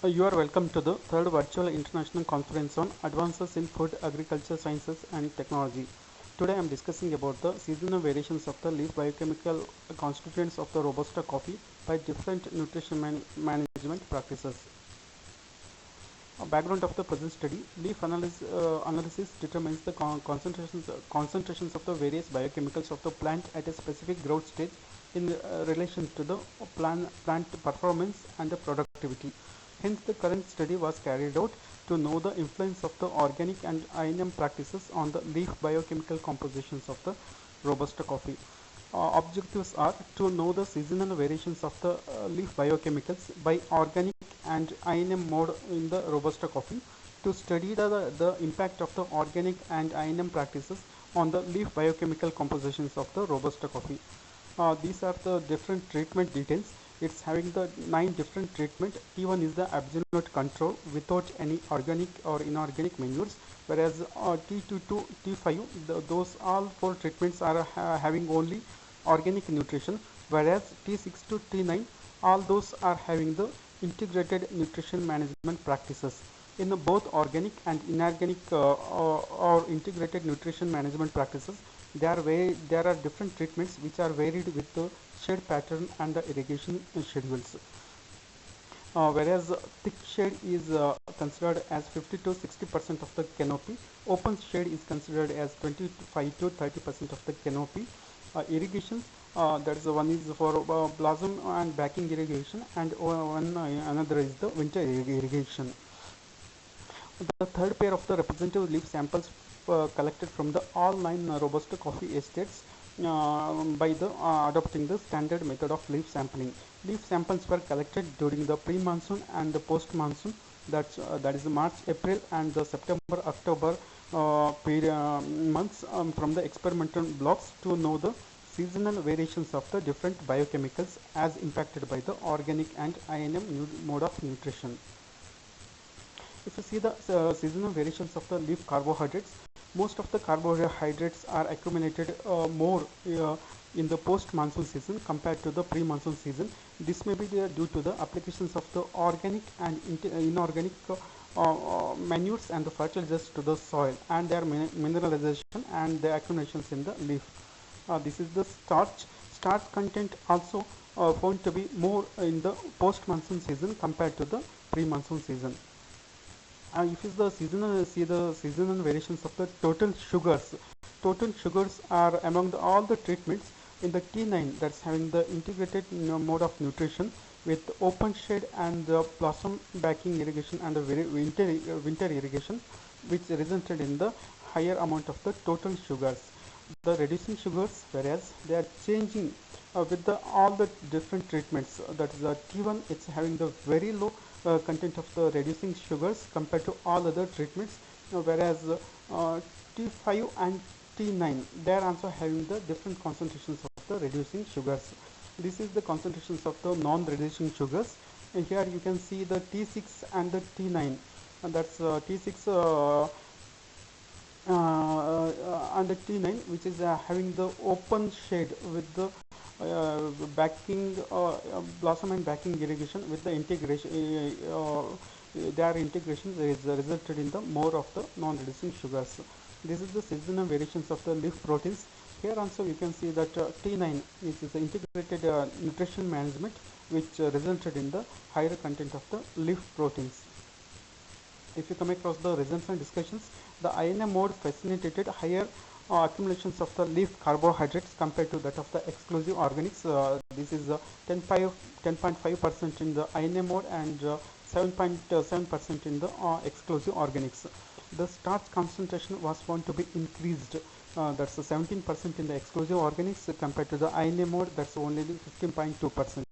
You are welcome to the third virtual international conference on advances in food, agriculture, sciences and technology. Today I am discussing about the seasonal variations of the leaf biochemical constituents of the Robusta coffee by different nutrition management practices. Background of the present study: leaf analysis determines the concentrations of the various biochemicals of the plant at a specific growth stage in relation to the plant performance and the productivity. Hence, the current study was carried out to know the influence of the organic and INM practices on the leaf biochemical compositions of the Robusta coffee. Objectives are to know the seasonal variations of the leaf biochemicals by organic and INM mode in the Robusta coffee, to study the impact of the organic and INM practices on the leaf biochemical compositions of the Robusta coffee. These are the different treatment details. It's having the 9 different treatment. T1 is the absolute control without any organic or inorganic manures, whereas T2 to T5, those all 4 treatments are having only organic nutrition, whereas T6 to T9, all those are having the integrated nutrition management practices. In both organic and inorganic or integrated nutrition management practices, there are different treatments which are varied with the shade pattern and the irrigation schedules. Whereas thick shade is considered as 50 to 60% of the canopy, open shade is considered as 25 to 30% of the canopy. Irrigation, that is one is for blossom and backing irrigation, and another is the winter irrigation. The third pair of the representative leaf samples collected from the all 9 Robusta coffee estates by the adopting the standard method of leaf sampling. Leaf samples were collected during the pre-monsoon and the post-monsoon, that is March, April and the September, October months from the experimental blocks, to know the seasonal variations of the different biochemicals as impacted by the organic and INM mode of nutrition. If you see the seasonal variations of the leaf carbohydrates, most of the carbohydrates are accumulated more in the post-monsoon season compared to the pre-monsoon season. This may be due to the applications of the organic and inorganic manures and the fertilizers to the soil, and their mineralization and the accumulations in the leaf. This is the starch. Starch content also found to be more in the post-monsoon season compared to the pre-monsoon season. If you see the seasonal variations of the total sugars. Total sugars are among all the treatments in the T9, that's having the integrated mode of nutrition with open shade and the blossom backing irrigation and the winter irrigation, which resulted in the higher amount of the total sugars. The reducing sugars, whereas they are changing with all the different treatments. That is T1, it's having the very low content of the reducing sugars compared to all other treatments, whereas T5 and T9, they are also having the different concentrations of the reducing sugars. This is the concentrations of the non-reducing sugars, and here you can see the T6 and the T9, and that's T6 and the T9, which is having the open shade with the backing blossom and backing irrigation with the integration. Their integration is resulted in the more of the non-reducing sugars. This is the seasonal variations of the leaf proteins. Here also you can see that T9, which is the integrated nutrition management, which resulted in the higher content of the leaf proteins. If you come across the results and discussions, the INM mode facilitated higher accumulations of the leaf carbohydrates compared to that of the exclusive organics. This is 10.5% in the INM mode and 7.7% in the exclusive organics. The starch concentration was found to be increased. That's 17% in the exclusive organics compared to the INM mode, that's only 15.2%.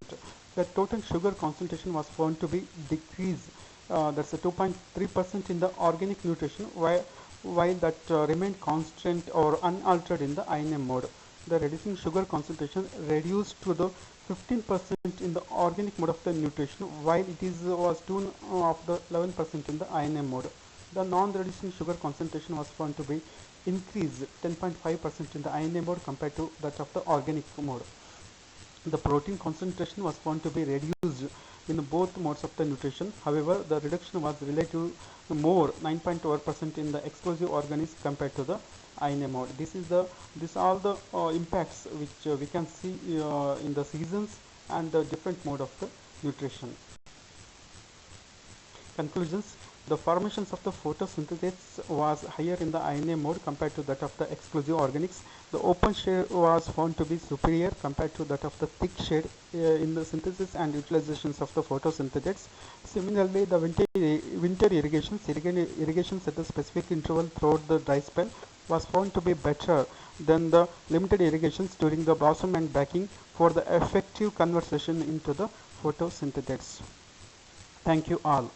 The total sugar concentration was found to be decreased. That's a 2.3% in the organic nutrition, while that remained constant or unaltered in the INM mode. The reducing sugar concentration reduced to the 15% in the organic mode of the nutrition, while it was 2 of the 11% in the INM mode. The non-reducing sugar concentration was found to be increased 10.5% in the INM mode compared to that of the organic mode. The protein concentration was found to be reduced in both modes of the nutrition. However, the reduction was relative more 9.2% in the exclusive organisms compared to the INA mode. These are the impacts which we can see in the seasons and the different mode of the nutrition. Conclusions: the formations of the photosynthesis was higher in the INA mode compared to that of the exclusive organics. The open shade was found to be superior compared to that of the thick shade in the synthesis and utilizations of the photosynthetics. Similarly, the winter irrigations at the specific interval throughout the dry spell was found to be better than the limited irrigations during the blossom and backing for the effective conversion into the photosynthetics. Thank you all.